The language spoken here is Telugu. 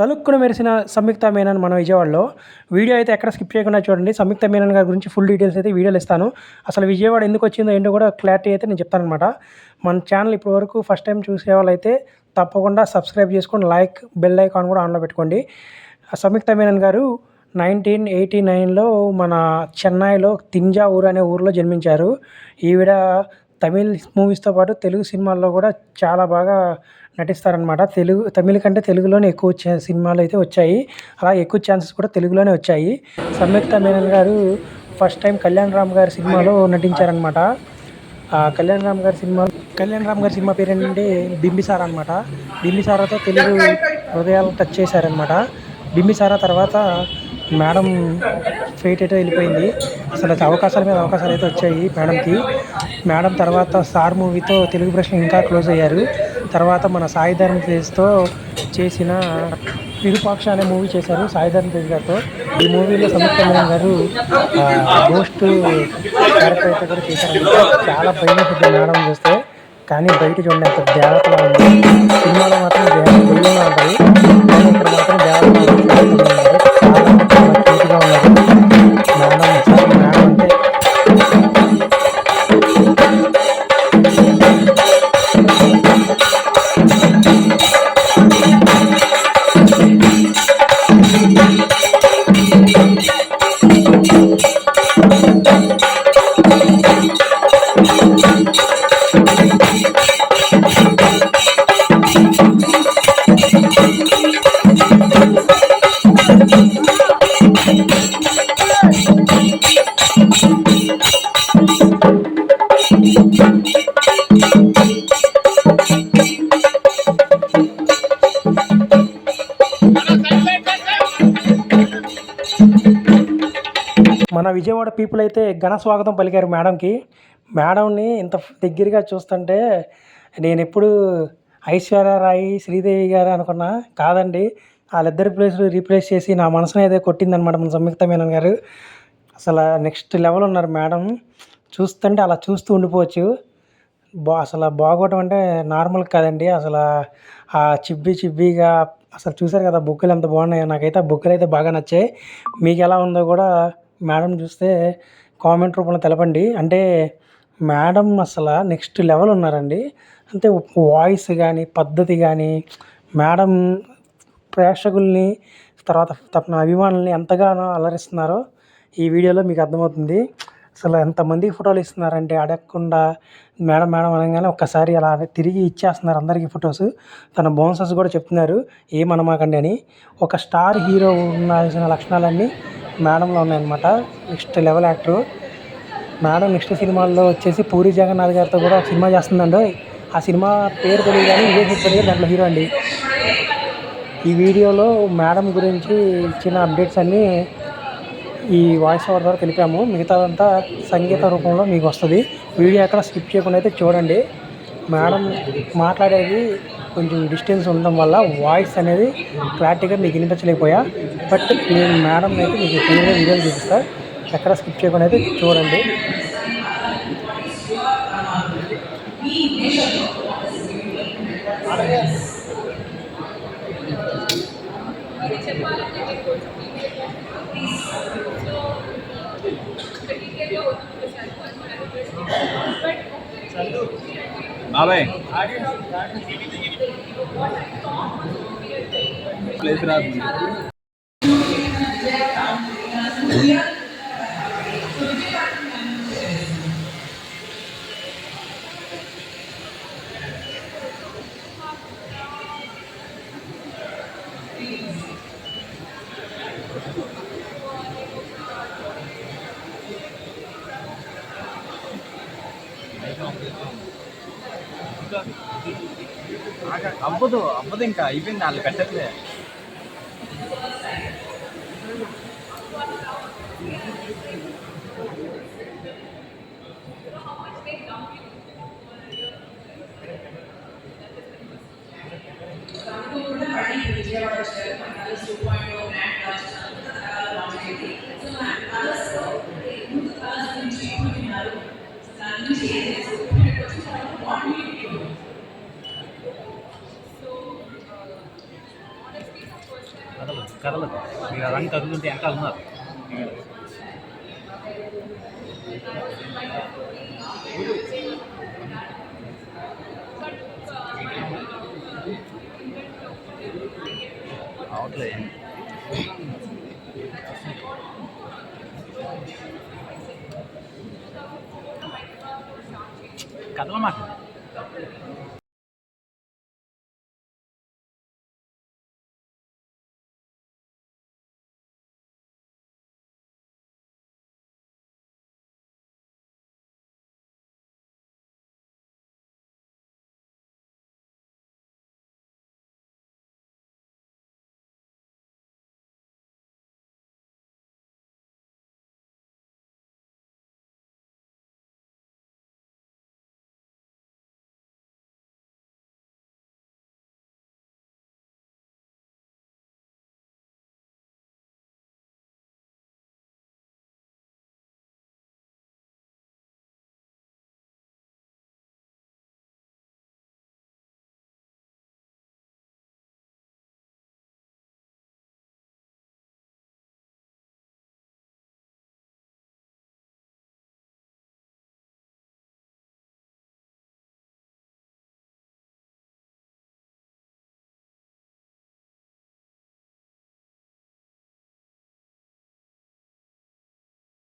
తలుక్కున మెరిసిన సంయుక్త మీనన్ మన విజయవాడలో. వీడియో అయితే ఎక్కడ స్కిప్ చేయకుండా చూడండి. సంయుక్త మీనన్ గారి గురించి ఫుల్ డీటెయిల్స్ అయితే వీడియోలో ఇస్తాను. అసలు విజయవాడ ఎందుకు వచ్చిందో ఏంటో కూడా క్లారిటీ అయితే నేను చెప్తానమాట. మన ఛానల్ ఇప్పటివరకు ఫస్ట్ టైం చూసే వాళ్ళైతే తప్పకుండా సబ్స్క్రైబ్ చేసుకొని బెల్ ఐకాన్ కూడా ఆన్లో పెట్టుకోండి. సంయుక్త మీనన్ గారు 1989లో మన చెన్నైలో తింజావూరు అనే ఊరిలో జన్మించారు. ఈవిడ తమిళ్ మూవీస్తో పాటు తెలుగు సినిమాల్లో కూడా చాలా బాగా నటిస్తారనమాట. తమిళ కంటే తెలుగులోనే ఎక్కువ సినిమాలు అయితే వచ్చాయి. అలా ఎక్కువ ఛాన్సెస్ కూడా తెలుగులోనే వచ్చాయి. సంయుక్త మీనన్ గారు ఫస్ట్ టైం కళ్యాణ్ రామ్ గారి సినిమాలో నటించారనమాట. కళ్యాణ్ రామ్ గారి సినిమా పేరు ఏంటంటే బింబిసారా అనమాట. బింబిసారాతో తెలుగు హృదయాలు టచ్ చేశారనమాట. బింబిసారా తర్వాత మేడం ఫెయిట్ అయితే వెళ్ళిపోయింది. అసలు అవకాశాల మీద అవకాశాలు అయితే వచ్చాయి మేడంకి. మేడం తర్వాత స్టార్ మూవీతో తెలుగు ప్రశ్న ఇంకా క్లోజ్ అయ్యారు. తర్వాత మన సాయి ధరమ్ తేజ్తో చేసిన విరూపాక్ష అనే మూవీ చేశారు సాయి ధరమ్ తేజ్ గారితో. ఈ మూవీలో సంయుక్త మీనన్ గారు గోస్ట్ క్యారెక్టర్ అయితే కూడా చేశారనమాట. చాలా భయం ఉంటుంది మేడం చూస్తే, కానీ బయట చూడండి అంత దేవతలా ఉంది. సినిమాలో మాత్రం దెయ్యంగా ఉంటుంది, కానీ ఇక్కడ మాత్రం దేవతలా ఉన్నారు. చాలా క్యూట్గా ఉన్నారు మేడం. మేడం అంటే మన విజయవాడ పీపుల్ అయితే ఘన స్వాగతం పలికారు మేడంకి. మేడంని ఇంత దగ్గరగా చూస్తుంటే నేను ఎప్పుడు ఐశ్వర్యరాయ్ శ్రీదేవి గారు అనుకున్నా, కాదండి, వాళ్ళిద్దరి రీప్లేస్ చేసి నా మనసుని అయితే కొట్టిందనమాట మన సంయుక్త మీనన్ గారు. అసలు నెక్స్ట్ లెవెల్ ఉన్నారు మేడం. చూస్తుంటే అలా చూస్తూ ఉండిపోవచ్చు. అసలు బాగోవటం అంటే నార్మల్ కాదండి. అసలు ఆ చిబ్బిగా అసలు చూసారు కదా బుగ్గలు ఎంత బాగున్నాయో. నాకైతే ఆ బుగ్గలు అయితే బాగా నచ్చాయి. మీకు ఎలా ఉందో కూడా మేడం చూస్తే కామెంట్ రూపంలో తెలపండి. అంటే మేడం అసలు నెక్స్ట్ లెవెల్ ఉన్నారండి. అంటే వాయిస్ కానీ పద్ధతి కానీ మేడం ప్రేక్షకుల్ని తర్వాత తన అభిమానుల్ని ఎంతగానో అలరిస్తున్నారో ఈ వీడియోలో మీకు అర్థమవుతుంది. అసలు ఎంతమందికి ఫోటోలు ఇస్తున్నారంటే అడగకుండా మేడం అనగానే ఒక్కసారి అలా తిరిగి ఇచ్చేస్తున్నారు అందరికీ ఫొటోస్. తన బౌన్సర్స్ కూడా చెప్తున్నారు ఏమనమాకండి అని. ఒక స్టార్ హీరో ఉండాల్సిన లక్షణాలన్నీ మేడంలో ఉన్నాయన్నమాట. Next level actor madam. Next సినిమాల్లో వచ్చేసి పూరి జగన్నాథ్ గారితో కూడా ఒక సినిమా చేస్తుందండి. ఆ సినిమా పేరు తెలియదు కానీ విజయ్ సేతుపతి దాంట్లో హీరో అండి. ఈ వీడియోలో మేడం గురించి ఇచ్చిన అప్డేట్స్ అన్నీ ఈ వాయిస్ ఓవర్ ద్వారా తెలిపాము. మిగతాదంతా సంగీత రూపంలో మీకు వస్తుంది. వీడియో ఎక్కడ స్కిప్ చేయకుండా అయితే చూడండి. మేడం మాట్లాడేది కొంచెం డిస్టెన్స్ ఉండడం వల్ల వాయిస్ అనేది క్లారిటీగా మీకు వినిపించలేకపోయా. బట్ నేను మేడం అయితే మీకు క్లియర్గా వీడియోలు చూపిస్తాను. ఎక్కడ స్కిప్ చేయకుండా అయితే చూడండి. బాబాయ్ ప్లేస్ రాదు. అవ్వదు ఇంకా అయిపోయింది, వాళ్ళు పెట్టట్లే. విజయవాడ కదలదు. మీరు అలాంటి కదులుంటే వెనకాల ఉన్నారు. అవట్లేదు. కదలమాకండి.